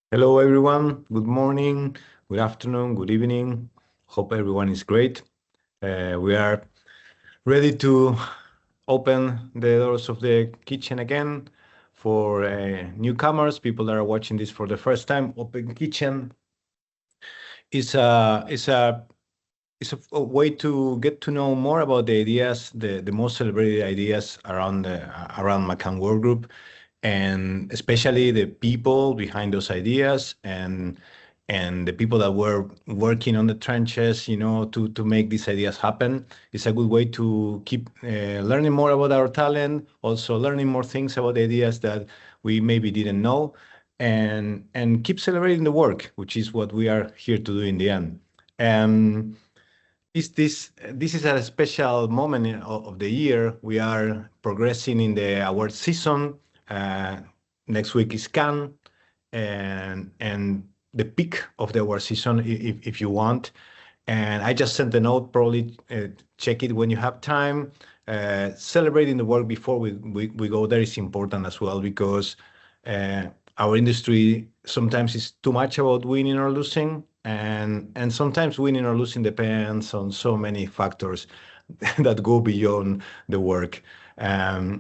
Hello, everyone. Good morning, good afternoon, good evening. Hope everyone is great. We are ready to open the doors of the kitchen again for newcomers, people that are watching this for the first time. Open Kitchen is a way to get to know more about the ideas, the most celebrated ideas around Macan World Group, and especially the people behind those ideas and the people that were working on the trenches, to make these ideas happen. It's a good way to keep learning more about our talent, also learning more things about the ideas that we maybe didn't know, and keep celebrating the work, which is what we are here to do in the end. This is a special moment of the year. We are progressing in the award season. Next week is Cannes, and the peak of the award season, if you want. And I just sent a note. Probably check it when you have time. Celebrating the work before we go there is important as well, because our industry sometimes is too much about winning or losing, and sometimes winning or losing depends on so many factors that go beyond the work.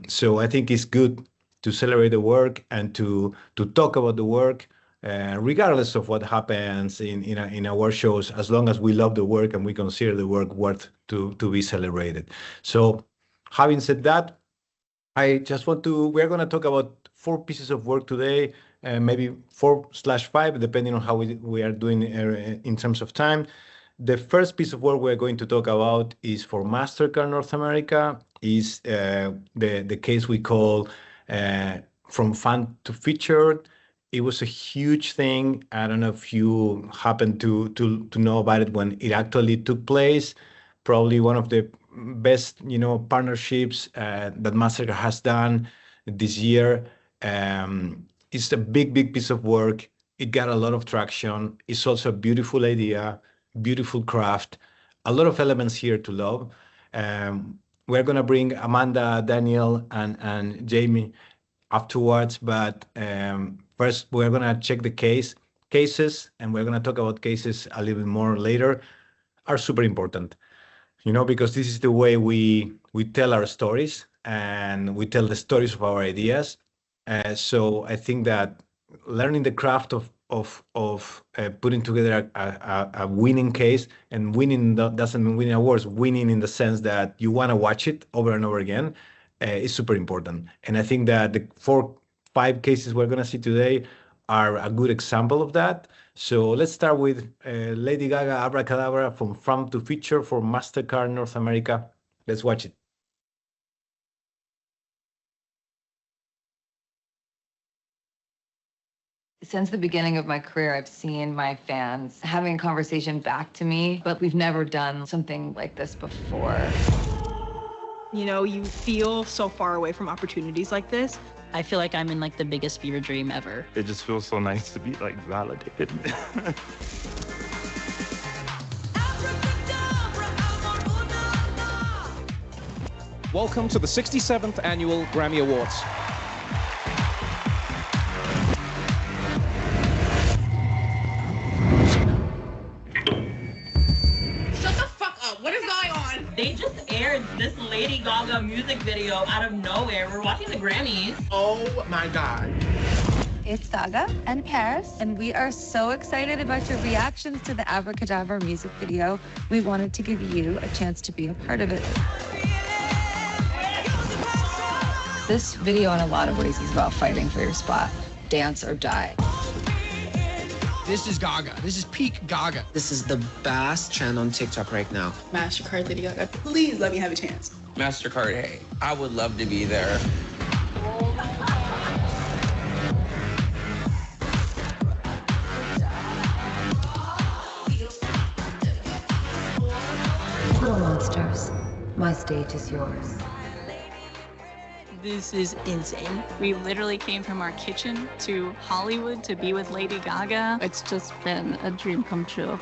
So I think it's good to celebrate the work and to talk about the work, regardless of what happens in our shows, as long as we love the work and we consider the work worth to be celebrated. So having said that, we're going to talk about 4 pieces of work today, maybe 4/5, depending on how we are doing in terms of time. The first piece of work we're going to talk about is for MasterCard North America, is the case we call From Fan to Featured. It was a huge thing. I don't know if you happen to know about it when it actually took place. Probably one of the best, partnerships that MasterCard has done this year. It's a big piece of work. It got a lot of traction. It's also a beautiful idea, beautiful craft, a lot of elements here to love. We're going to bring Amanda, Daniel, and Jamie afterwards, but first we're going to check the cases, and we're going to talk about cases a little bit more later. Are super important, because this is the way we tell our stories, and we tell the stories of our ideas. So I think that learning the craft of putting together a winning case, and winning doesn't mean winning awards, winning in the sense that you want to watch it over and over again, is super important. And I think that the 5 cases we're going to see today are a good example of that. So let's start with Lady Gaga Abracadabra, From Farm to Feature for MasterCard North America. Let's watch it. Since the beginning of my career, I've seen my fans having a conversation back to me, but we've never done something like this before. You feel so far away from opportunities like this. I feel like I'm in the biggest fever dream ever. It just feels so nice to be validated. Welcome to the 67th Annual Grammy Awards. Shut the fuck up. What is going on? They just aired this Lady Gaga music video out of nowhere. We're watching the Grammys. Oh my God. It's Gaga and Paris, and we are so excited about your reactions to the Abracadabra music video. We wanted to give you a chance to be a part of it. This video, in a lot of ways, is about fighting for your spot. Dance or die. This is Gaga. This is peak Gaga. This is the best trend on TikTok right now. MasterCard, Lady Gaga, please let me have a chance. MasterCard, hey, I would love to be there. Hello, monsters. My stage is yours. This is insane. We literally came from our kitchen to Hollywood to be with Lady Gaga. It's just been a dream come true.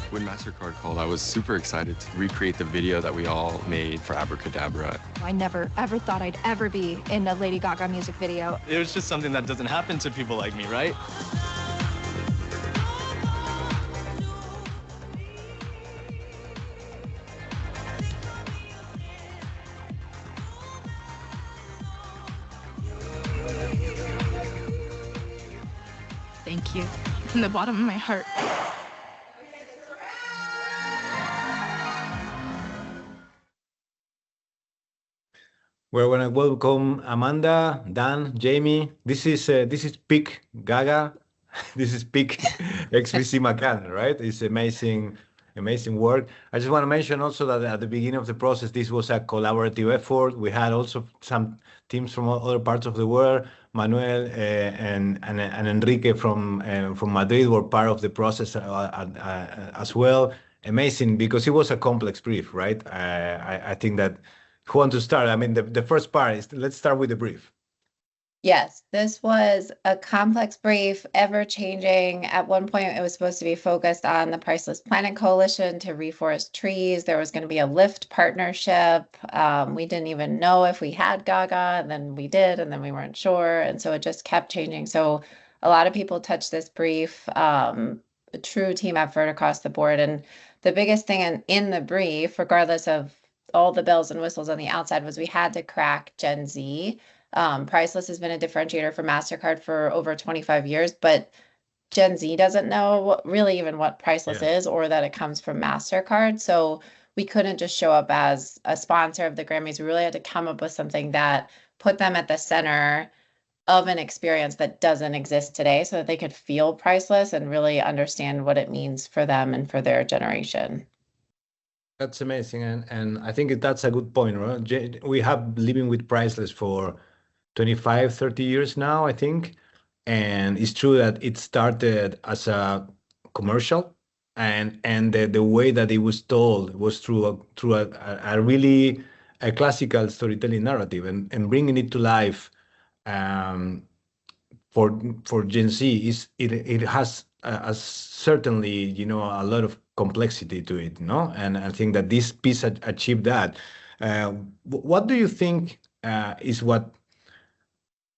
When MasterCard called, I was super excited to recreate the video that we all made for Abracadabra. I never, ever thought I'd ever be in a Lady Gaga music video. It was just something that doesn't happen to people like me, right? Thank you from the bottom of my heart. We're gonna welcome Amanda, Dan, Jamie. This is peak Gaga. This is peak XBC McCann, right? It's amazing work. I just want to mention also that at the beginning of the process, this was a collaborative effort. We had also some teams from other parts of the world. Manuel and Enrique from Madrid were part of the process as well. Amazing, because it was a complex brief, right? I think that. Who wants to start? I mean, the first part is, let's start with the brief. Yes, this was a complex brief, ever-changing. At one point, it was supposed to be focused on the Priceless Planet Coalition to reforest trees. There was going to be a Lyft partnership. We didn't even know if we had Gaga, and then we did, and then we weren't sure. And so it just kept changing. So a lot of people touched this brief, a true team effort across the board. And the biggest thing in the brief, regardless of all the bells and whistles on the outside, was we had to crack Gen Z. Priceless has been a differentiator for MasterCard for over 25 years, but Gen Z doesn't know really even what Priceless is, or that it comes from MasterCard. So we couldn't just show up as a sponsor of the Grammys. We really had to come up with something that put them at the center of an experience that doesn't exist today, so that they could feel Priceless and really understand what it means for them and for their generation. That's amazing, and I think that's a good point, right? We have living with Priceless for 25, 30 years now, I think. And it's true that it started as a commercial, and the way that it was told was through a really classical storytelling narrative, and bringing it to life for Gen Z it has certainly a lot of complexity to it, no? And I think that this piece achieved that. What do you think is what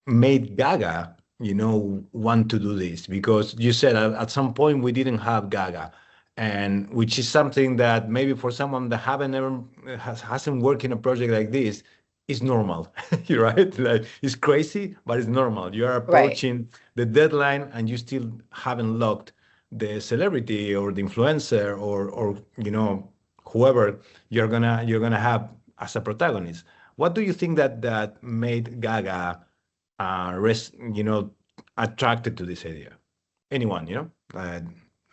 made Gaga, want to do this? Because you said at some point we didn't have Gaga, and which is something that maybe for someone that hasn't worked in a project like this is normal, right? Like, it's crazy, but it's normal. You are approaching the deadline and you still haven't locked the celebrity or the influencer or whoever you're gonna have as a protagonist. What do you think that made Gaga attracted to this idea? Anyone,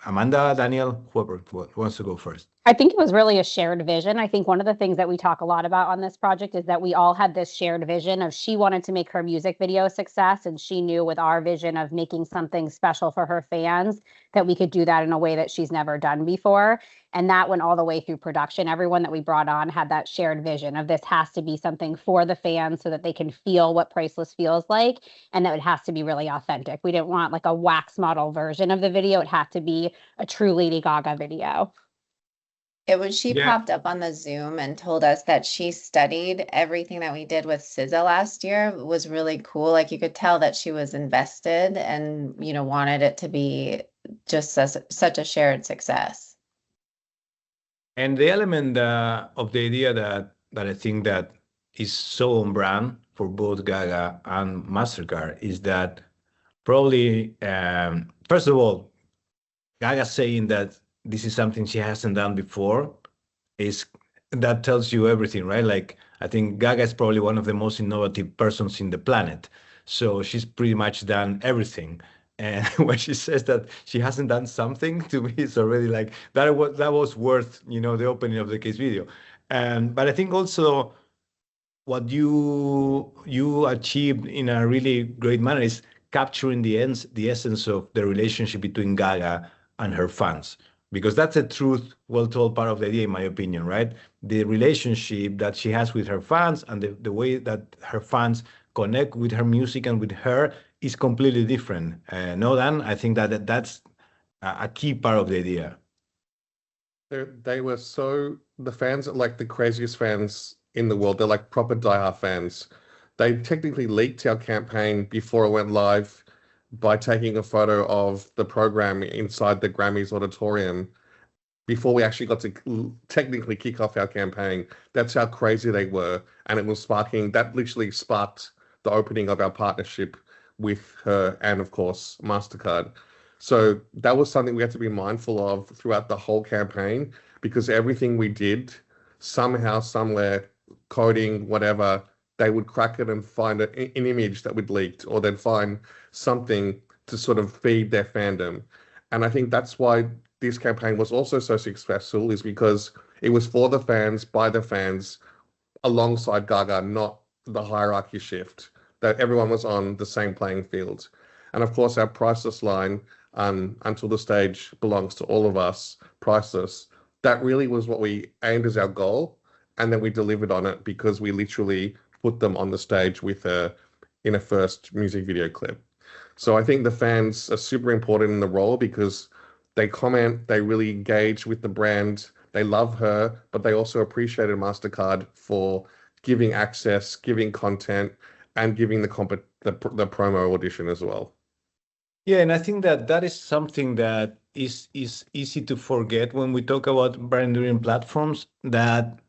Amanda, Daniel, whoever wants to go first. I think it was really a shared vision. I think one of the things that we talk a lot about on this project is that we all had this shared vision of, she wanted to make her music video a success, and she knew with our vision of making something special for her fans that we could do that in a way that she's never done before. And that went all the way through production. Everyone that we brought on had that shared vision of, this has to be something for the fans so that they can feel what Priceless feels like, and that it has to be really authentic. We didn't want like a wax model version of the video. It had to be a true Lady Gaga video. It was, she popped up on the Zoom and told us that she studied everything that we did with SZA last year. It was really cool. Like, you could tell that she was invested and, wanted it to be just such a shared success. And the element of the idea that I think that is so on brand for both Gaga and MasterCard is that probably, first of all, Gaga saying that this is something she hasn't done before, that tells you everything, right? Like, I think Gaga is probably one of the most innovative persons in the planet. So she's pretty much done everything. And when she says that she hasn't done something, to me, it's already like, that was worth, the opening of the case video. But I think also what you achieved in a really great manner is capturing the essence of the relationship between Gaga and her fans, because that's a truth, well-told part of the idea, in my opinion, right? The relationship that she has with her fans and the way that her fans connect with her music and with her is completely different. No, Dan, I think that's a key part of the idea. They were the fans are like the craziest fans in the world. They're like proper diehard fans. They technically leaked our campaign before it went live by taking a photo of the program inside the Grammys auditorium before we actually got to technically kick off our campaign. That's how crazy they were. And that literally sparked the opening of our partnership with her and, of course, MasterCard. So that was something we had to be mindful of throughout the whole campaign, because everything we did, somehow, somewhere, coding, whatever, they would crack it and find an image that we'd leaked, or they'd find something to sort of feed their fandom. And I think that's why this campaign was also so successful, is because it was for the fans, by the fans, alongside Gaga, not the hierarchy shift, that everyone was on the same playing field. And of course, our Priceless line, Until the Stage Belongs to All of Us, Priceless, that really was what we aimed as our goal. And then we delivered on it, because we literally put them on the stage with her in a first music video clip. So I think the fans are super important in the role, because they comment, they really engage with the brand, they love her, but they also appreciated MasterCard for giving access, giving content, and giving the promo audition as well. Yeah, and I think that is something that is easy to forget when we talk about brand-building platforms, that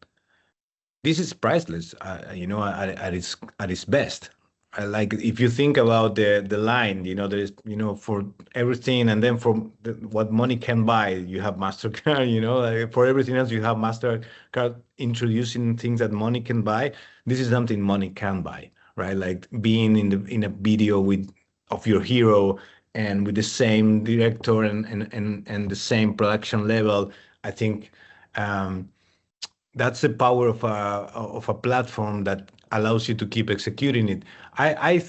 this is priceless, at its best. Like, if you think about the line, there's, for everything, and then for what money can buy, you have MasterCard, like for everything else, you have MasterCard introducing things that money can buy. This is something money can buy, right? Like being in a video of your hero and with the same director and the same production level. I think that's the power of a platform that allows you to keep executing it. I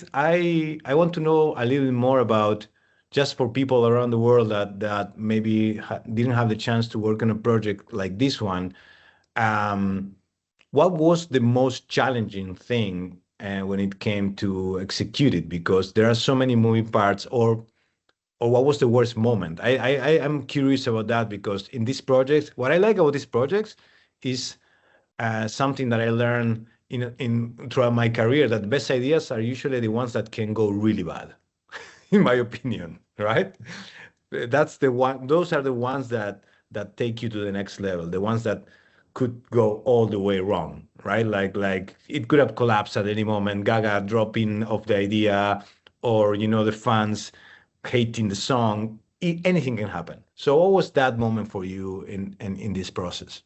want to know a little more about, just for people around the world that maybe didn't have the chance to work on a project like this one. What was the most challenging thing when it came to execute it? Because there are so many moving parts, or what was the worst moment? I'm curious about that, because in these projects, what I like about these projects is something that I learned throughout my career, that the best ideas are usually the ones that can go really bad, in my opinion, right? Those are the ones that take you to the next level, the ones that could go all the way wrong, right? Like it could have collapsed at any moment, Gaga dropping of the idea, or the fans hating the song. Anything can happen. So what was that moment for you in this process?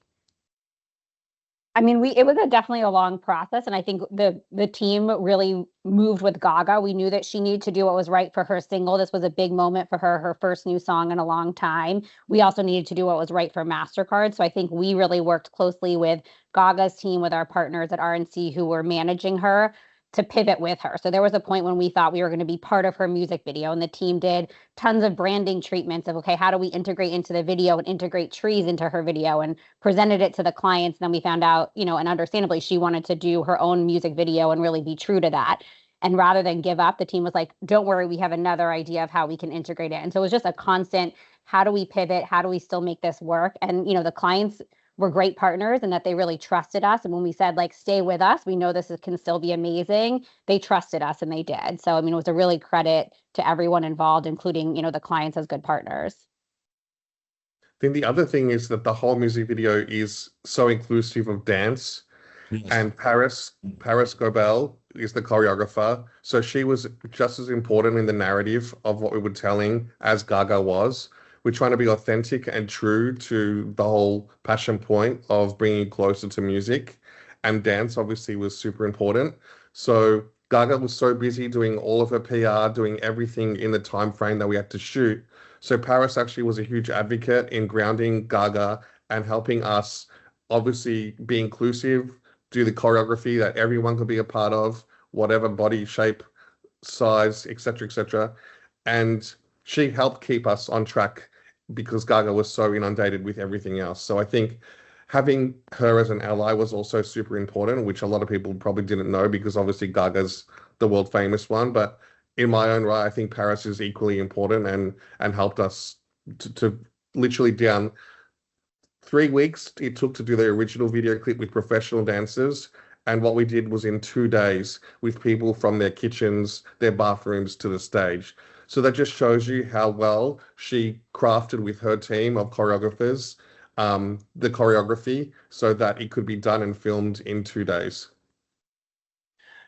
I mean, it was definitely a long process, and I think the team really moved with Gaga. We knew that she needed to do what was right for her single. This was a big moment for her first new song in a long time. We also needed to do what was right for MasterCard. So I think we really worked closely with Gaga's team, with our partners at RNC who were managing her, to pivot with her. So there was a point when we thought we were going to be part of her music video, and the team did tons of branding treatments of, okay, how do we integrate into the video and integrate trees into her video, and presented it to the clients. And then we found out, and understandably, she wanted to do her own music video and really be true to that. And rather than give up, the team was like, don't worry, we have another idea of how we can integrate it. And so it was just a constant, how do we pivot? How do we still make this work? And, the clients were great partners, and that they really trusted us. And when we said, like, stay with us, we know this can still be amazing, they trusted us, and they did. So, I mean, it was a really credit to everyone involved, including, the clients as good partners. Then the other thing is that the whole music video is so inclusive of dance. Yes. And Paris Gobel is the choreographer. So she was just as important in the narrative of what we were telling as Gaga was. We're trying to be authentic and true to the whole passion point of bringing closer to music, and dance obviously was super important. So Gaga was so busy doing all of her PR, doing everything in the time frame that we had to shoot. So Paris actually was a huge advocate in grounding Gaga and helping us obviously be inclusive, do the choreography that everyone could be a part of, whatever body shape, size, etc., etc. And she helped keep us on track because Gaga was so inundated with everything else. So I think having her as an ally was also super important, which a lot of people probably didn't know because obviously Gaga's the world famous one. But in my own right, I think Paris is equally important and helped us to literally down 3 weeks it took to do the original video clip with professional dancers. And what we did was in 2 days with people from their kitchens, their bathrooms to the stage. So that just shows you how well she crafted with her team of choreographers the choreography so that it could be done and filmed in 2 days.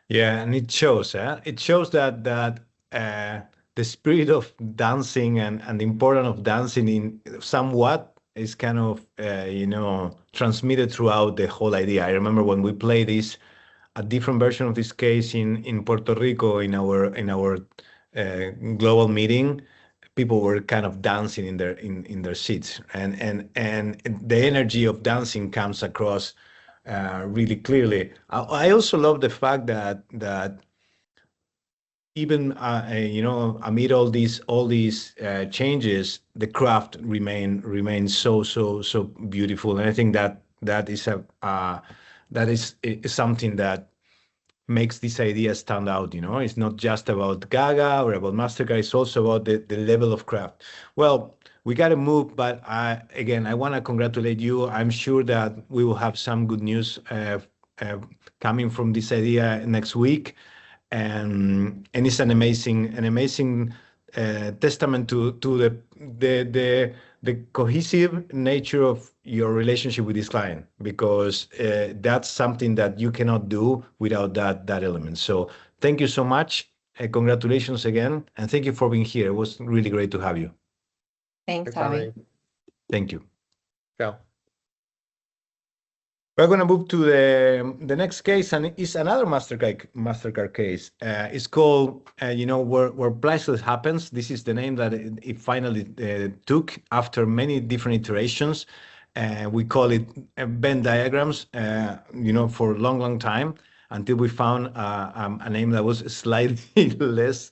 Yeah, and it shows, it shows that the spirit of dancing and the importance of dancing in somewhat is kind of transmitted throughout the whole idea. I remember when we played this, a different version of this case in Puerto Rico in our global meeting. People were kind of dancing in their seats, and the energy of dancing comes across really clearly. I also love the fact that even amid all these changes, the craft remains so beautiful, and I think that is something that makes this idea stand out. It's not just about Gaga or about Mastercard, it's also about the level of craft. Well, we got to move, but again, I want to congratulate you. I'm sure that we will have some good news coming from this idea next week, and it's an amazing testament to the cohesive nature of your relationship with this client, because that's something that you cannot do without that element. So thank you so much. Congratulations again, and thank you for being here. It was really great to have you. Thanks, Javi. Thank you. Ciao. We're going to move to the next case, and it's another Mastercard case. It's called, where priceless happens. This is the name that it finally took after many different iterations. We call it Venn diagrams, for a long time, until we found a name that was slightly less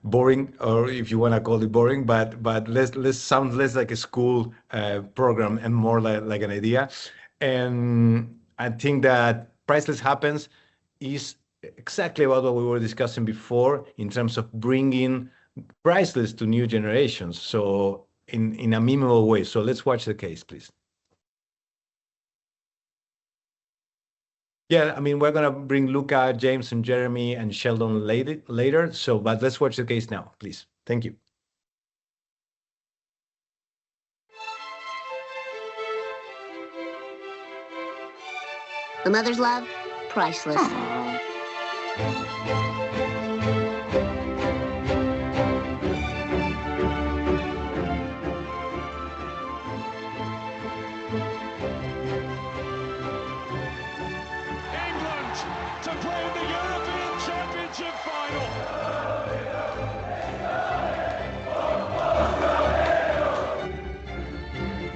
boring, or if you want to call it boring, but less sounds less like a school program and more like an idea. And I think that priceless happens is exactly about what we were discussing before in terms of bringing priceless to new generations, so in a memorable way. So let's watch the case, please. Yeah, I mean, we're going to bring Luca, James, and Jeremy and Sheldon later. So, but let's watch the case now, please. Thank you. A mother's love, priceless. To play in the European Championship final.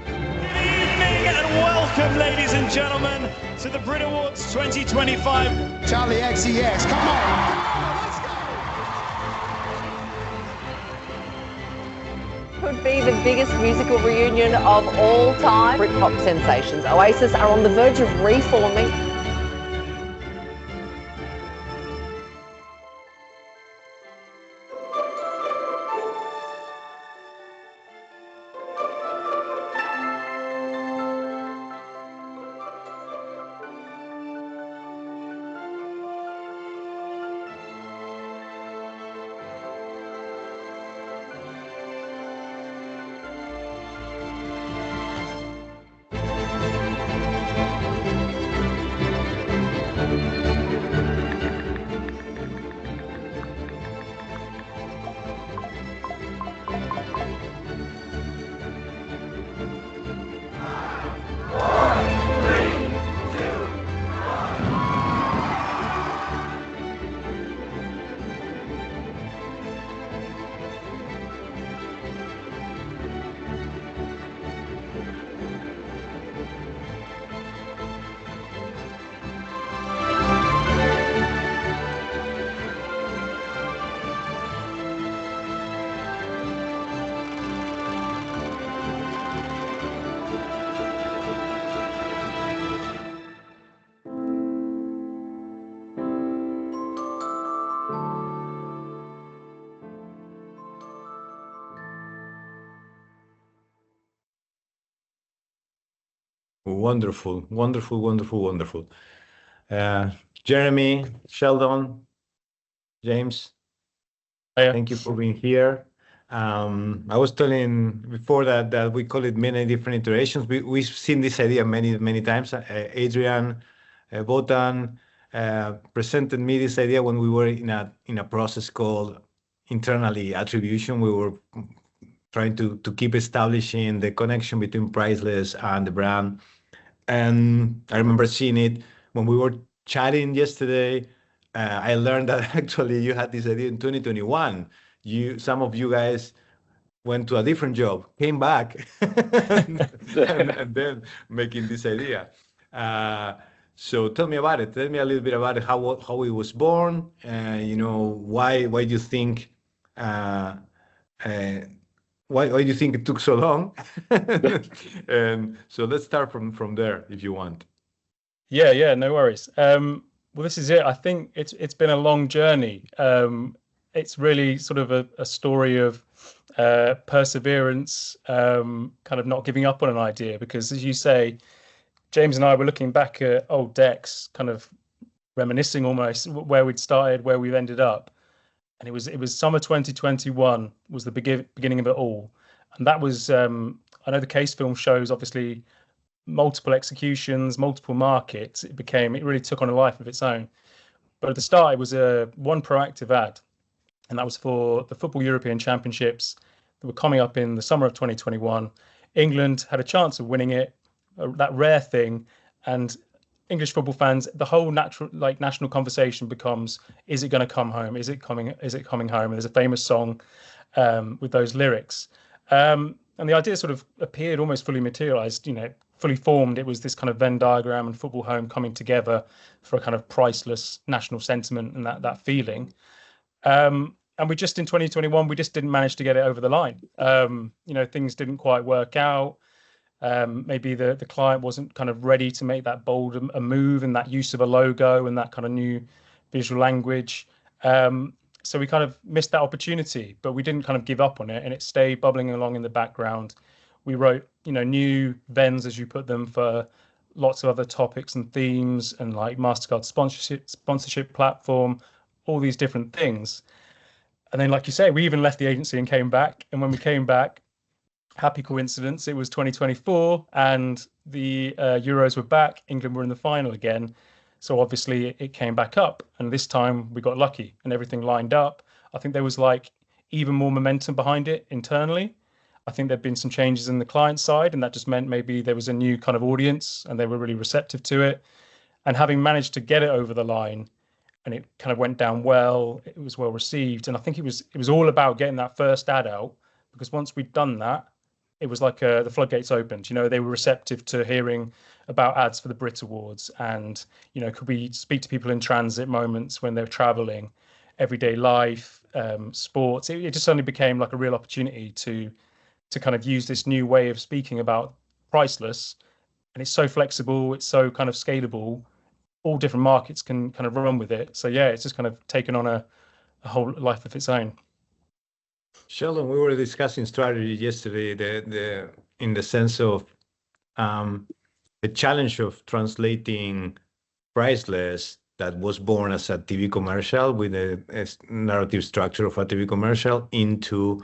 Good evening and welcome, ladies and gentlemen, to the Brit Awards 2025. Charlie XCX, come on! Could be the biggest musical reunion of all time. Britpop sensations Oasis are on the verge of reforming. Wonderful, wonderful, wonderful, wonderful. Jeremy, Sheldon, James, thank you for being here. I was telling before that we call it many different iterations. We've seen this idea many times. Adrian, Botan presented me this idea when we were in a process called internally attribution. We were trying to keep establishing the connection between Priceless and the brand. And I remember seeing it when we were chatting yesterday. I learned that actually you had this idea in 2021. Some of you guys went to a different job, came back, and then making this idea. So tell me about it. Tell me a little bit about it, how it was born. Why do you think why do you think it took so long? And so let's start from there, if you want. Yeah, no worries. Well, this is it. I think it's been a long journey. It's really sort of a story of perseverance, kind of not giving up on an idea, because as you say, James and I were looking back at old decks, kind of reminiscing almost where we'd started, where we've ended up. And it was summer 2021 was the beginning of it all. And that was, I know the case film shows obviously multiple executions, multiple markets. It really took on a life of its own. But at the start, it was one proactive ad. And that was for the Football European Championships that were coming up in the summer of 2021. England had a chance of winning it, that rare thing. And English football fans, the whole national conversation becomes: is it going to come home? Is it coming home? And there's a famous song with those lyrics. And the idea sort of appeared almost fully materialized, fully formed. It was this kind of Venn diagram and football home coming together for a kind of priceless national sentiment and that feeling. And we just in 2021, we just didn't manage to get it over the line. Things didn't quite work out. Maybe the client wasn't kind of ready to make that bold a move and that use of a logo and that kind of new visual language. So we kind of missed that opportunity, but we didn't kind of give up on it, and it stayed bubbling along in the background. We wrote, new Venns, as you put them, for lots of other topics and themes, and like MasterCard sponsorship platform, all these different things. And then, like you say, we even left the agency and came back. And when we came back, happy coincidence, it was 2024 and the Euros were back. England were in the final again. So obviously it came back up, and this time we got lucky and everything lined up. I think there was even more momentum behind it internally. I think there'd been some changes in the client side, and that just meant maybe there was a new kind of audience and they were really receptive to it. And having managed to get it over the line, and it kind of went down well, it was well received. And I think it was all about getting that first ad out, because once we'd done that, it was like the floodgates opened. They were receptive to hearing about ads for the Brit Awards, and could we speak to people in transit moments when they're traveling, everyday life, sports. It just suddenly became like a real opportunity to kind of use this new way of speaking about Priceless. And it's so flexible, it's so kind of scalable. All different markets can kind of run with it. So yeah, it's just kind of taken on a whole life of its own. Sheldon, we were discussing strategy yesterday, in the sense of the challenge of translating Priceless, that was born as a TV commercial with a narrative structure of a TV commercial, into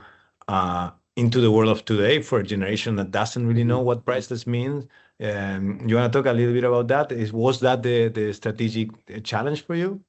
the world of today for a generation that doesn't really know what Priceless means. You want to talk a little bit about that? Was that the strategic challenge for you?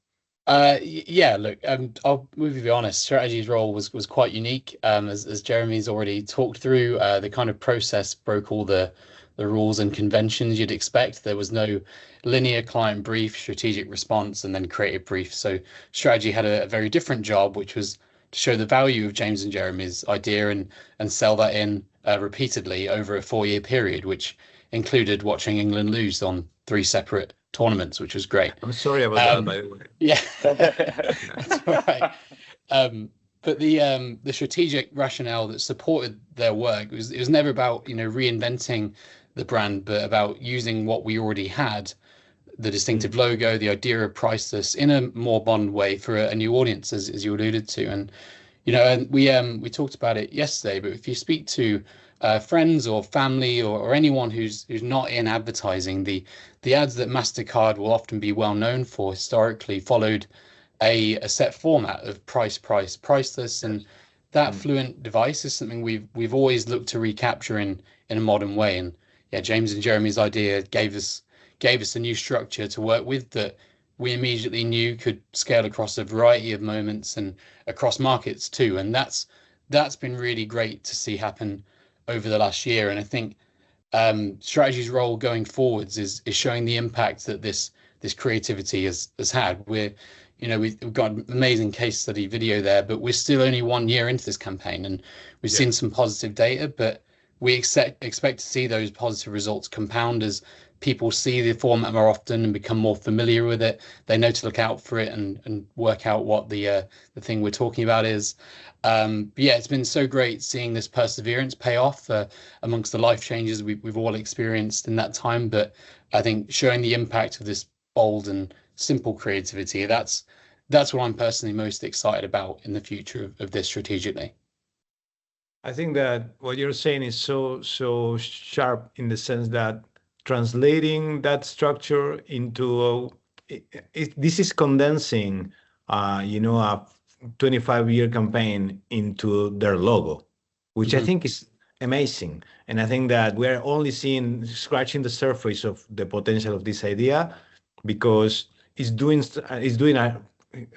Yeah, look, I'll be honest, strategy's role was quite unique. As Jeremy's already talked through, the kind of process broke all the rules and conventions you'd expect. There was no linear client brief, strategic response, and then creative brief. So strategy had a very different job, which was to show the value of James and Jeremy's idea and sell that in repeatedly over a 4-year period, which included watching England lose on 3 separate tournaments, which was great. I'm sorry about that, by the way. Yeah, that's all right. But the strategic rationale that supported their work was never about reinventing the brand, but about using what we already had, the distinctive logo, the idea of Priceless, in a more modern way for a new audience, as you alluded to. And and we talked about it yesterday, but if you speak to friends or family or anyone who's not in advertising, the ads that MasterCard will often be well known for historically followed a set format of priceless, and that fluent device is something we've always looked to recapture in a modern way. And yeah, James and Jeremy's idea gave us a new structure to work with that we immediately knew could scale across a variety of moments and across markets too. And that's been really great to see happen over the last year. And I think strategy's role going forwards is showing the impact that this creativity has had. We've got an amazing case study video there, but we're still only 1 year into this campaign, and we've seen some positive data, but we expect to see those positive results compound as people see the format more often and become more familiar with it. They know to look out for it and work out what the thing we're talking about is. But yeah, it's been so great seeing this perseverance pay off amongst the life changes we've all experienced in that time. But I think showing the impact of this bold and simple creativity, that's what I'm personally most excited about in the future of this strategically. I think that what you're saying is so sharp in the sense that translating that structure into this is condensing a 25-year campaign into their logo, which I think is amazing. And I think that we're only scratching the surface of the potential of this idea, because it's doing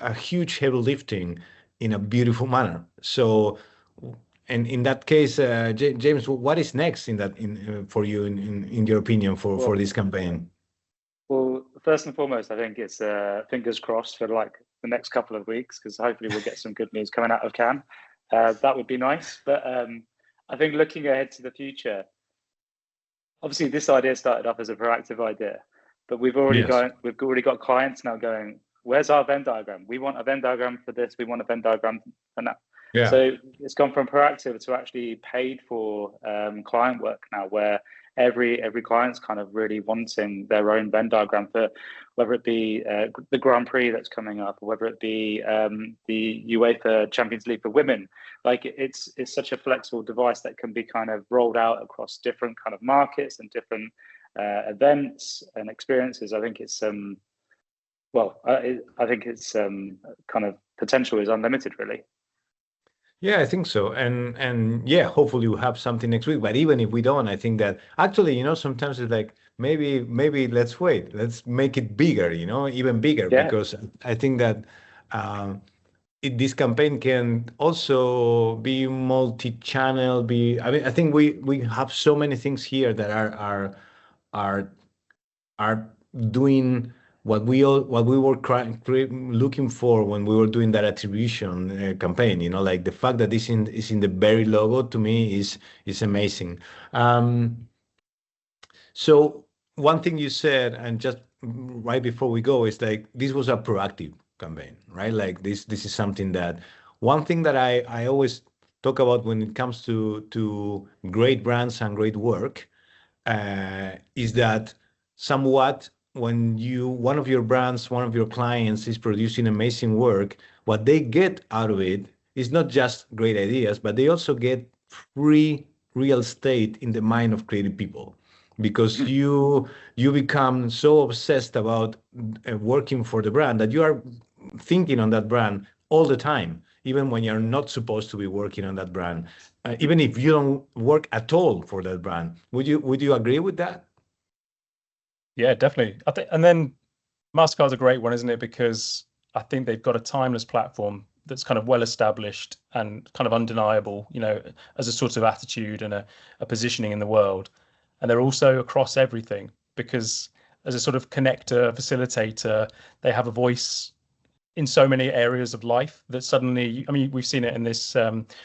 a huge heavy lifting in a beautiful manner. So, and in that case, James, what is next for you in your opinion for this campaign? Well, first and foremost, I think it's fingers crossed for like the next couple of weeks, because hopefully we'll get some good news coming out of Cannes. That would be nice. But I think looking ahead to the future, obviously this idea started off as a proactive idea, but we've already got clients now going, where's our Venn diagram? We want a Venn diagram for this. We want a Venn diagram for that. Yeah. So it's gone from proactive to actually paid for client work now, where every client's kind of really wanting their own Venn diagram for whether it be the Grand Prix that's coming up, or whether it be the UEFA Champions League for women. Like it's such a flexible device that can be kind of rolled out across different kind of markets and different events and experiences. I think it's I think it's kind of potential is unlimited, really. Yeah, I think so. And yeah, hopefully we'll have something next week. But even if we don't, I think that actually, sometimes it's like, maybe let's wait. Let's make it bigger, even bigger. Yeah. Because I think that this campaign can also be multi-channel. I think we have so many things here that are doing what we were looking for when we were doing that attribution campaign. Like the fact that this is in the very logo, to me is amazing. So one thing you said, and just right before we go, is like this was a proactive campaign, right? Like this is something that one thing that I always talk about when it comes to great brands and great work is that somewhat when one of your brands, one of your clients is producing amazing work, what they get out of it is not just great ideas, but they also get free real estate in the mind of creative people, because you become so obsessed about working for the brand that you are thinking on that brand all the time, even when you're not supposed to be working on that brand, even if you don't work at all for that brand. Would you agree with that? Yeah, definitely. I think, and then MasterCard's a great one, isn't it? Because I think they've got a timeless platform that's kind of well established and kind of undeniable, as a sort of attitude and a positioning in the world. And they're also across everything, because as a sort of connector, facilitator, they have a voice in so many areas of life that suddenly, we've seen it in this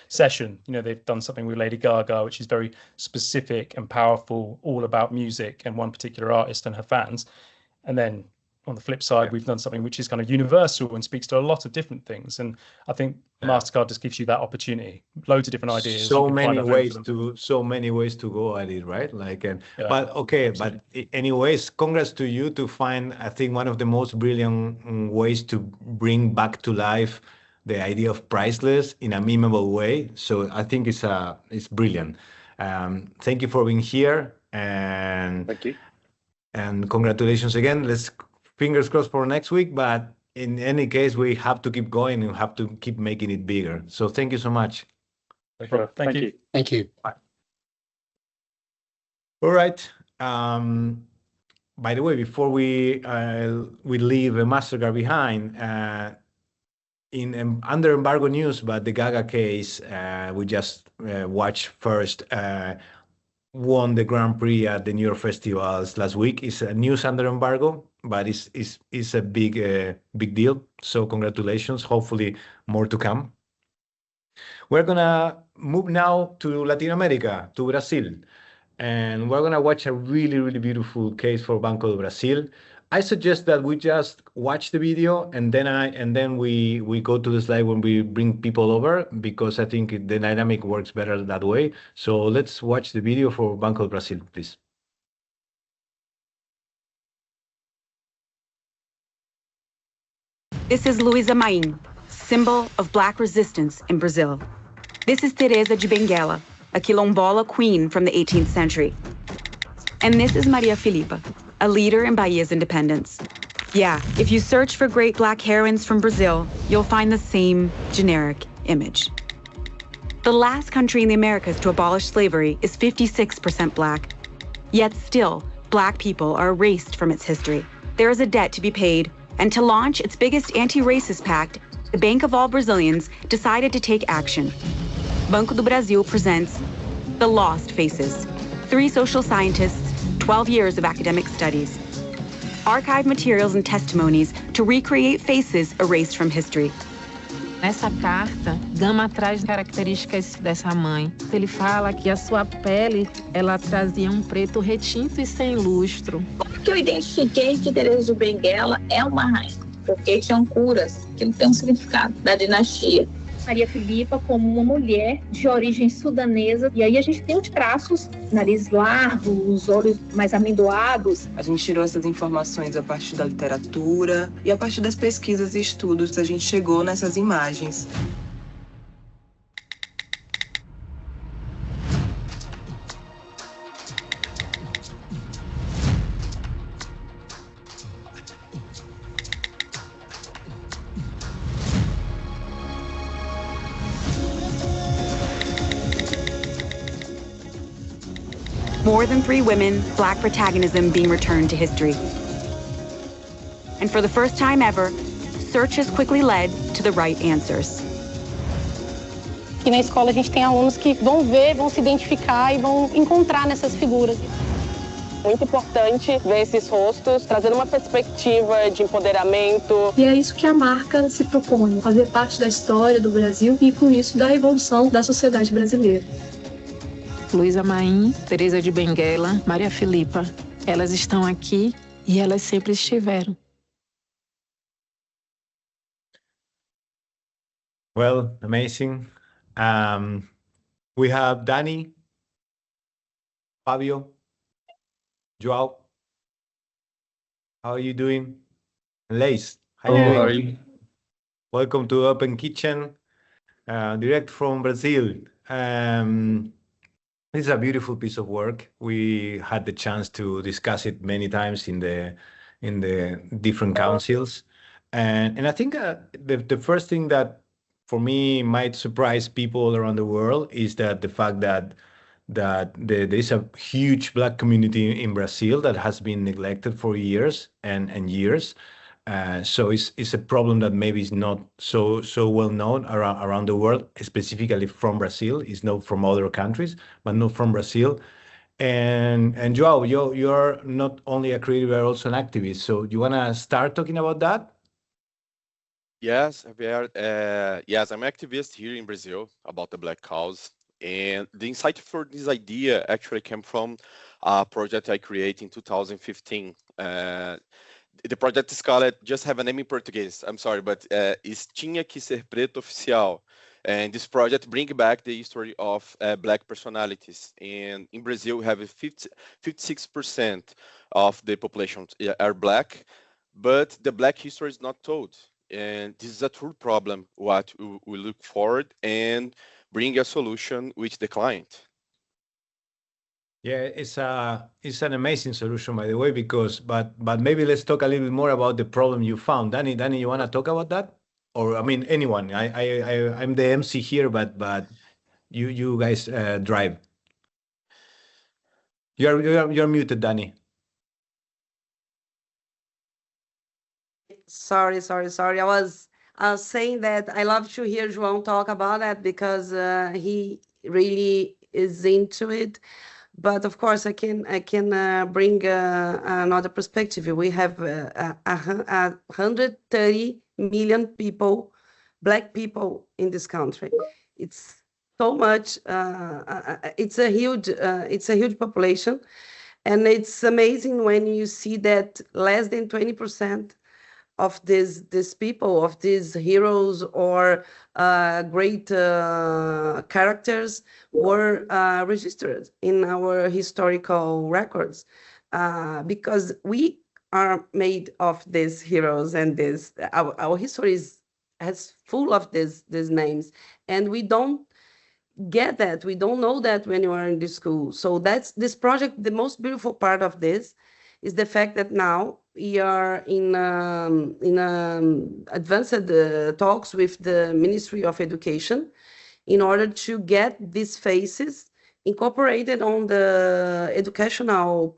session, they've done something with Lady Gaga, which is very specific and powerful, all about music and one particular artist and her fans. And then on the flip side, we've done something which is kind of universal and speaks to a lot of different things. And I think MasterCard just gives you that opportunity, loads of different ideas. So many ways to go at it, right? But anyways, congrats to you to find, I think, one of the most brilliant ways to bring back to life the idea of priceless in a memeable way. So I think it's brilliant. Thank you for being here, and thank you, and congratulations again. Let's fingers crossed for next week, but in any case, we have to keep going and have to keep making it bigger. So thank you so much. Sure. Thank you. Thank you. Bye. All right. By the way, before we leave Mastercard behind, under embargo news, but the Gaga case we just watched first won the Grand Prix at the New York festivals last week. It's a news under embargo, but it's a big deal. So congratulations. Hopefully more to come. We're gonna move now to Latin America, to Brazil. And we're gonna watch a really beautiful case for Banco do Brasil. I suggest that we just watch the video and then we go to the slide when we bring people over, because I think the dynamic works better that way. So let's watch the video for Banco do Brasil, please. This is Luísa Maim, symbol of Black resistance in Brazil. This is Teresa de Benguela, a quilombola queen from the 18th century. And this is Maria Filipa, a leader in Bahia's independence. Yeah, if you search for great Black heroines from Brazil, you'll find the same generic image. The last country in the Americas to abolish slavery is 56% Black. Yet still, Black people are erased from its history. There is a debt to be paid, and to launch its biggest anti-racist pact, the Bank of All Brazilians decided to take action. Banco do Brasil presents The Lost Faces, 3 social scientists, 12 years of academic studies. Archive materials and testimonies to recreate faces erased from history. Nessa carta, Gama traz características dessa mãe. Ele fala que a sua pele, ela trazia preto retinto e sem lustro. Como que eu identifiquei que Teresa de Benguela é uma rainha? Porque tinham curas, que não tem significado da dinastia. Maria Filipa como uma mulher de origem sudanesa. E aí a gente tem os traços, nariz largo, os olhos mais amendoados. A gente tirou essas informações a partir da literatura e a partir das pesquisas e estudos a gente chegou nessas imagens. More than 3 women, Black protagonism being returned to history. And for the first time ever, searches quickly led to the right answers. Aqui na escola a gente tem alunos que vão ver, vão se identificar e vão encontrar nessas figuras. Muito importante ver esses rostos, trazendo uma perspectiva de empoderamento. E é isso que a marca se propõe, fazer parte da história do Brasil e, com isso, da evolução da sociedade brasileira. Luísa Maim, Teresa de Benguela, Maria Filipa, elas estão aqui e elas sempre estiveram. Well, amazing. We have Dani, Fabio, Joao. How are you doing? Lace, how are you doing? Welcome to Open Kitchen, direct from Brazil. This is a beautiful piece of work. We had the chance to discuss it many times in the different councils, and I think the first thing that for me might surprise people around the world is that the fact that there is a huge Black community in Brazil that has been neglected for years and years. So it's a problem that maybe is not so well known around the world, specifically from Brazil. It's known from other countries, but not from Brazil. And Joao, you're not only a creator, you're also an activist. So you want to start talking about that? Yes, Javier. Yes, I'm an activist here in Brazil about the Black cause. And the insight for this idea actually came from a project I created in 2015. The project is called, just have a name in Portuguese, I'm sorry, but it's Tinha que Ser Preto Oficial. And this project brings back the history of Black personalities. And in Brazil, we have 56% of the population are Black, but the Black history is not told. And this is a true problem, what we look forward and bring a solution with the client. Yeah, it's an amazing solution, by the way, because but maybe let's talk a little bit more about the problem you found. Danny, you want to talk about that? Or I mean, anyone. I'm the MC here, but you guys drive. You're muted, Danny. Sorry. I was saying that I love to hear João talk about that because he really is into it. But of course, I can bring another perspective. We have 130 million people, Black people in this country. It's so much. It's a huge population, and it's amazing when you see that less than 20% of these people, of these heroes or great characters were registered in our historical records because we are made of these heroes and this our history has full of these names, and we don't get that, we don't know that when you are in the school. So that's this project. The most beautiful part of this is the fact that now we are in advanced talks with the Ministry of Education in order to get these faces incorporated on the educational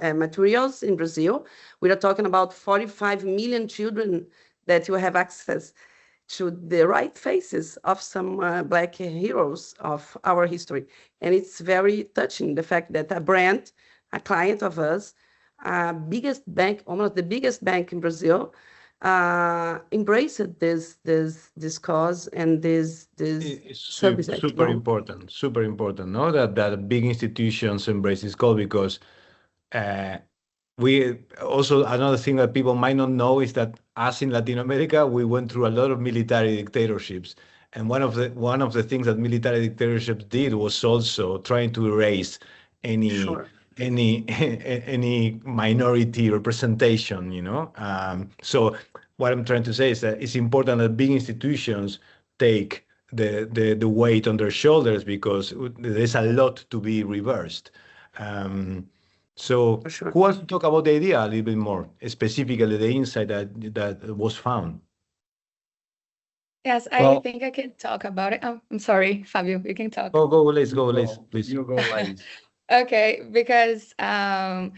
materials in Brazil. We are talking about 45 million children that will have access to the right faces of some Black heroes of our history. And it's very touching, the fact that a brand, a client of us, biggest bank, almost the biggest bank in Brazil, embraced this cause and this subject. Super important, no? That big institutions embrace this call because we also, another thing that people might not know is that us in Latin America, we went through a lot of military dictatorships. And one of the things that military dictatorships did was also trying to erase any minority representation, you know. So what I'm trying to say is that it's important that big institutions take the weight on their shoulders because there's a lot to be reversed. So who wants to talk about the idea a little bit more, specifically the insight that was found? Yes, I think I can talk about it. Oh, I'm sorry, Fabio, you can talk. Go, Liz, please. You go, Liz. Okay, because I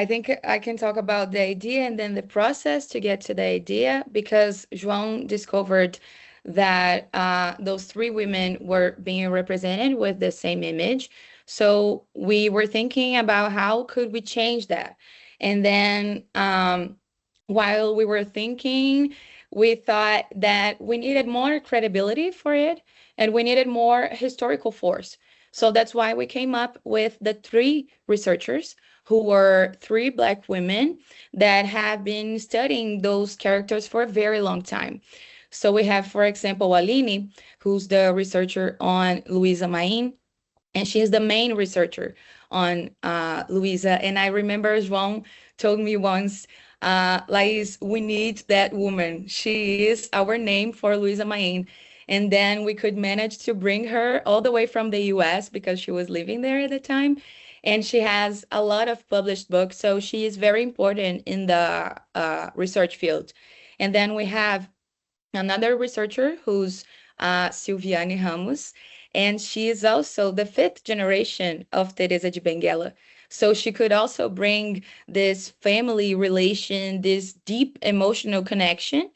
think I can talk about the idea and then the process to get to the idea, because João discovered that those three women were being represented with the same image. So we were thinking about how could we change that. And then while we were thinking, we thought that we needed more credibility for it and we needed more historical force. So that's why we came up with the three researchers who were three Black women that have been studying those characters for a very long time. So we have, for example, Aline, who's the researcher on Luisa Maim, and she is the main researcher on Luisa. And I remember João told me once, Laís, we need that woman. She is our name for Luisa Maim. And then we could manage to bring her all the way from the US because she was living there at the time. And she has a lot of published books. So she is very important in the research field. And then we have another researcher who's Silviane Ramos. And she is also the fifth generation of Teresa de Benguela. So she could also bring this family relation, this deep emotional connection.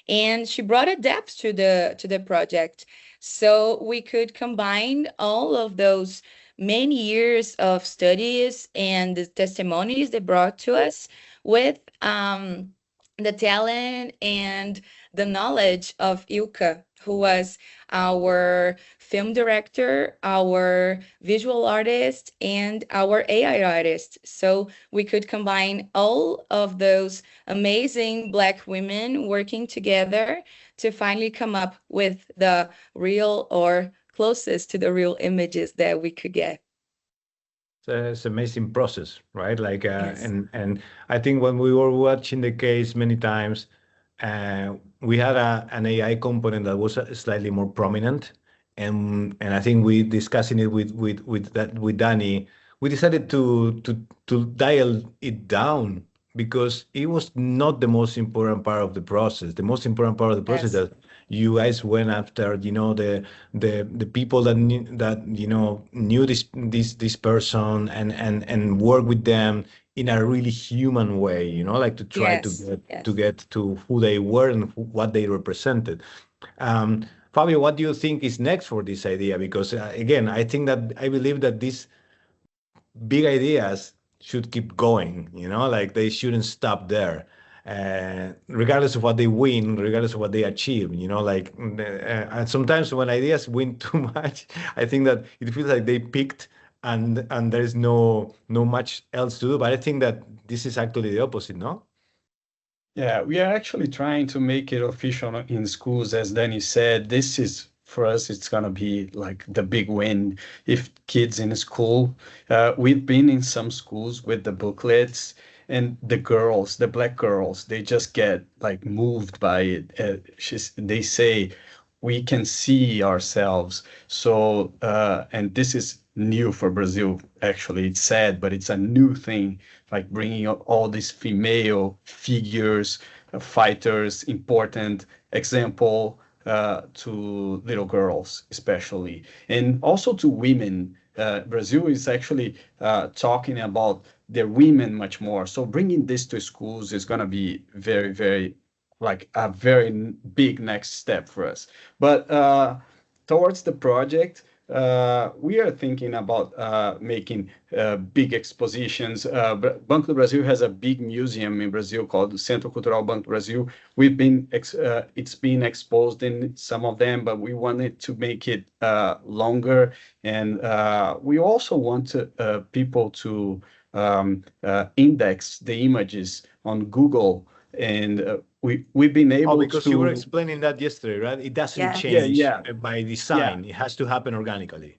And she brought a depth to the project. So we could combine all of those many years of studies and the testimonies they brought to us with the talent and the knowledge of Ilka, who was our film director, our visual artist, and our AI artist. So we could combine all of those amazing Black women working together to finally come up with the real or closest to the real images that we could get. It's an amazing process, right? Like, Yes. and I think when we were watching the case many times, we had an AI component that was slightly more prominent, and I think we discussing it with Danny, we decided to dial it down because it was not the most important part of the process. The most important part of the process Yes. that you guys went after, the people that knew this person and work with them in a really human way, like to try to Yes. Yes. get to who they were and what they represented. Fabio, what do you think is next for this idea? Because again, I believe that these big ideas should keep going, like they shouldn't stop there. Regardless of what they win, regardless of what they achieve, and sometimes when ideas win too much, I think that it feels like they peaked and there's no much else to do. But I think that this is actually the opposite, no? Yeah, we are actually trying to make it official in schools. As Danny said, this is, for us, it's going to be like the big win if kids in school, we've been in some schools with the booklets, and the girls, the black girls, they just get like moved by it. They say, we can see ourselves. So, and this is new for Brazil, actually. It's sad, but it's a new thing, like bringing up all these female figures, fighters, important example to little girls, especially, and also to women. Brazil is actually talking about their women much more. So bringing this to schools is going to be very, very, like a very big next step for us. But towards the project, we are thinking about making big expositions. Banco do Brasil has a big museum in Brazil called Centro Cultural Banco do Brasil. We've been it's been exposed in some of them, but we wanted to make it longer, and we also want people to index the images on Google, and we've been able because to. you were explaining that yesterday, right? It doesn't Yeah. change Yeah. by design. It has to happen organically.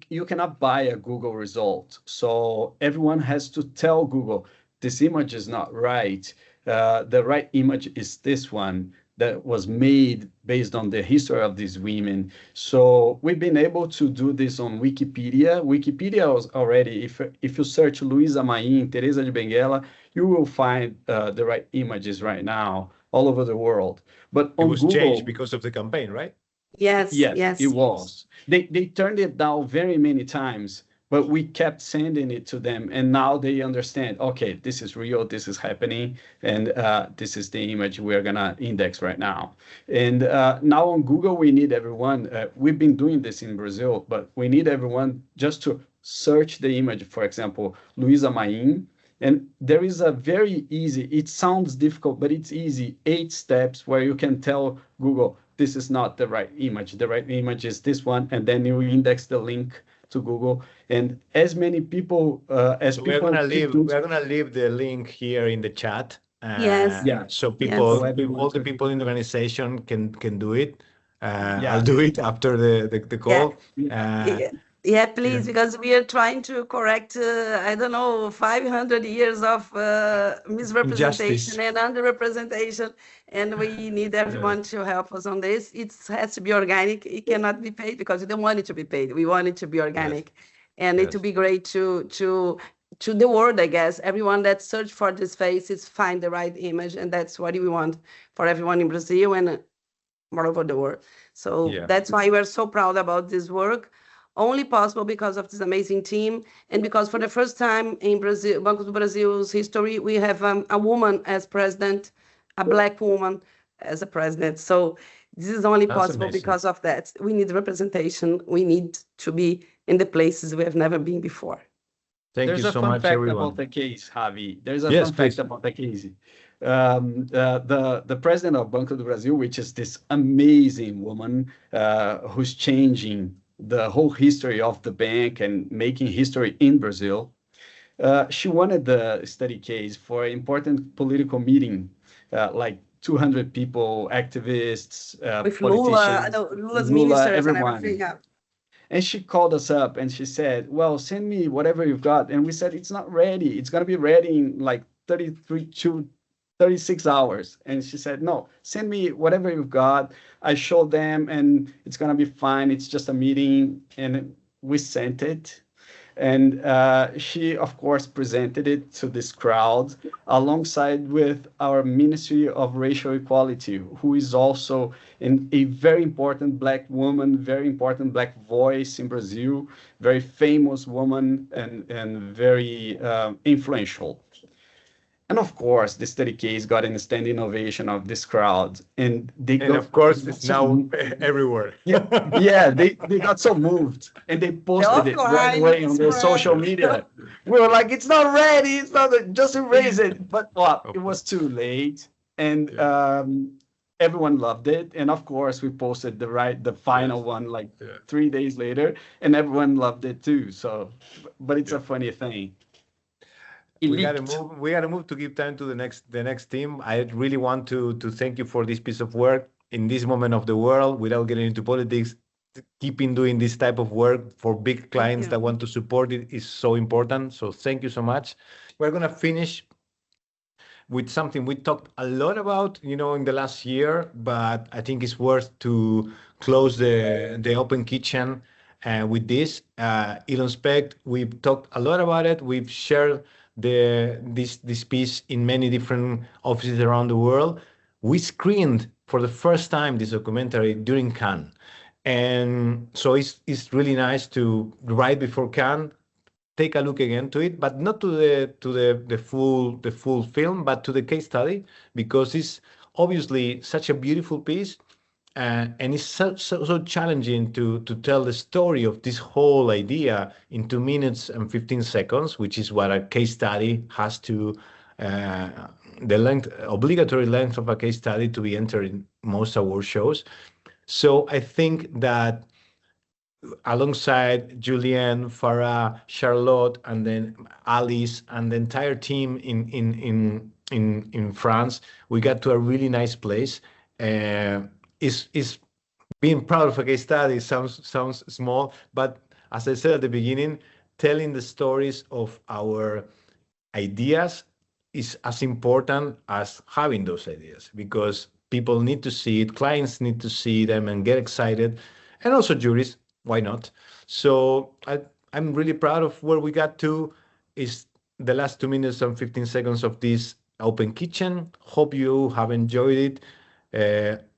You cannot buy a Google result. So everyone has to tell Google, this image is not right. The right image is this one that was made based on the history of these women. So we've been able to do this on Wikipedia. Wikipedia was already, if you search Luísa Maim, Teresa de Benguela, you will find the right images right now all over the world. But on It was Google, changed because of the campaign, right? Yes. yes, it was. They turned it down very many times, but we kept sending it to them, and now they understand, okay, this is real, this is happening, and this is the image we're gonna index right now. And now on Google, we need everyone, we've been doing this in Brazil, but we need everyone just to search the image, for example, Luísa Maim, and there is a very easy, it sounds difficult, but it's easy, 8 steps where you can tell Google, this is not the right image. The right image is this one, and then you index the link to Google. And as many people as So people, we're gonna leave the link here in the chat. Yes. Yeah. So Yes. all the people in the organization can do it. Yeah. I'll do it after the call. Yeah, please, because we are trying to correct, I don't know, 500 years of misrepresentation Injustice. and underrepresentation, and we need everyone to help us on this. It has to be organic. It cannot be paid because we don't want it to be paid. We want it to be organic, and it would be great to the world, I guess. Everyone that search for these faces find the right image, and that's what we want for everyone in Brazil and all over the world. So that's why we're so proud about this work. Only possible because of this amazing team, and because for the first time in Brazil, Banco do Brasil's history, we have a woman as president, a Black woman as a president. So this is only possible because of that. We need representation. We need to be in the places we have never been before. There's a fun fact everyone. about the case, Javi. There's a fun fact about the case. The president of Banco do Brasil, which is this amazing woman who's changing the whole history of the bank and making history in Brazil. She wanted the study case for an important political meeting, like 200 people, activists, with politicians, Lula's Lula, ministers everyone. and everything. And she called us up and she said, well, send me whatever you've got. And we said, it's not ready. It's going to be ready in like 36 hours. And she said, no, send me whatever you've got. I showed them and it's going to be fine. It's just a meeting. And we sent it. And she, of course, presented it to this crowd alongside with our Ministry of Racial Equality, who is also a very important Black woman, very important Black voice in Brazil, very famous woman and very influential. And of course, the study case got a standing ovation of this crowd. And of course, it's now everywhere. They got so moved. And they posted it right away on their social media. We were like, it's not ready. It's not, just erase it. But it was too late. And everyone loved it. And of course, we posted the final one like 3 days later. And everyone loved it too. So, but it's a funny thing. We gotta move to give time to the next team. I really want to thank you for this piece of work in this moment of the world, without getting into politics. Keeping doing this type of work for big clients that want to support it is so important. So thank you so much. We're gonna finish with something we talked a lot about, in the last year, but I think it's worth to close the open kitchen with this. Elon Spec, we've talked a lot about it. We've shared this piece in many different offices around the world. We screened for the first time this documentary during Cannes, and so it's really nice to, right before Cannes, take a look again to it, but not to the full film, but to the case study, because it's obviously such a beautiful piece. And it's so challenging to tell the story of this whole idea in 2 minutes and 15 seconds, which is what a case study has to, the obligatory length of a case study to be entered in most award shows. So I think that alongside Julien, Farah, Charlotte, and then Alice, and the entire team in France, we got to a really nice place. Is being proud of a case study sounds small, but as I said at the beginning, telling the stories of our ideas is as important as having those ideas, because people need to see it, clients need to see them and get excited, and also juries, why not? So I'm really proud of where we got to. Is the last 2 minutes and 15 seconds of this open kitchen. Hope you have enjoyed it.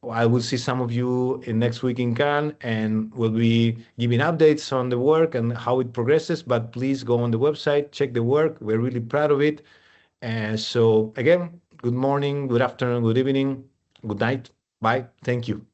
I will see some of you next week in Cannes, and we'll be giving updates on the work and how it progresses. But please go on the website, check the work. We're really proud of it. And so again, good morning, good afternoon, good evening, good night. Bye. Thank you.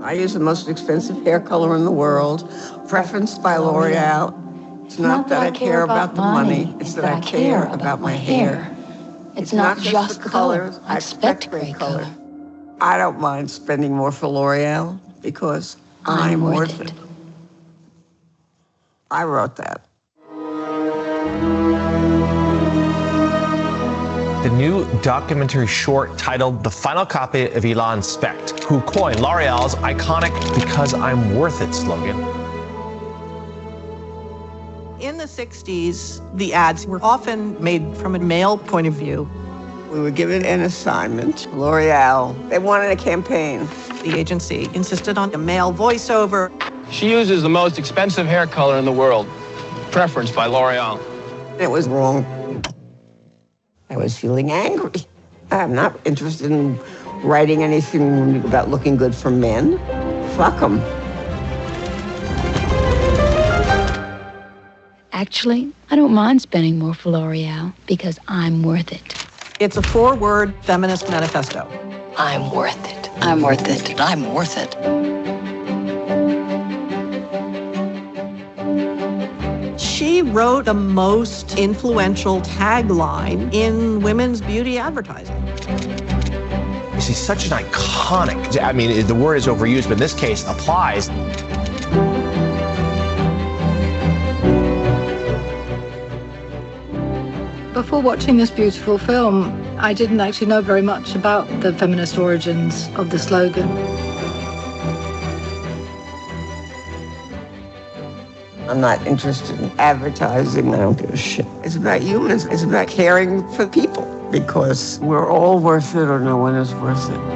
I use the most expensive hair color in the world, preferenced by L'Oreal. It's not that I care about the money, it's that I care about my hair. It's not just the color, I expect great color. I don't mind spending more for L'Oreal because I'm worth it. I wrote that. The new documentary short titled The Final Copy of Elon Specht, who coined L'Oreal's iconic "Because I'm Worth It" slogan. In the 60s, the ads were often made from a male point of view. We were given an assignment, L'Oreal. They wanted a campaign. The agency insisted on a male voiceover. She uses the most expensive hair color in the world, preferenced by L'Oreal. It was wrong. I was feeling angry. I'm not interested in writing anything about looking good for men. Fuck them. Actually, I don't mind spending more for L'Oreal because I'm worth it. It's a 4-word feminist manifesto. I'm worth it. I'm worth it. I'm worth it. She wrote the most influential tagline in women's beauty advertising. She's such an iconic, I mean, the word is overused, but in this case applies. Before watching this beautiful film, I didn't actually know very much about the feminist origins of the slogan. I'm not interested in advertising. I don't give a shit. It's about humans. It's about caring for people because we're all worth it or no one is worth it.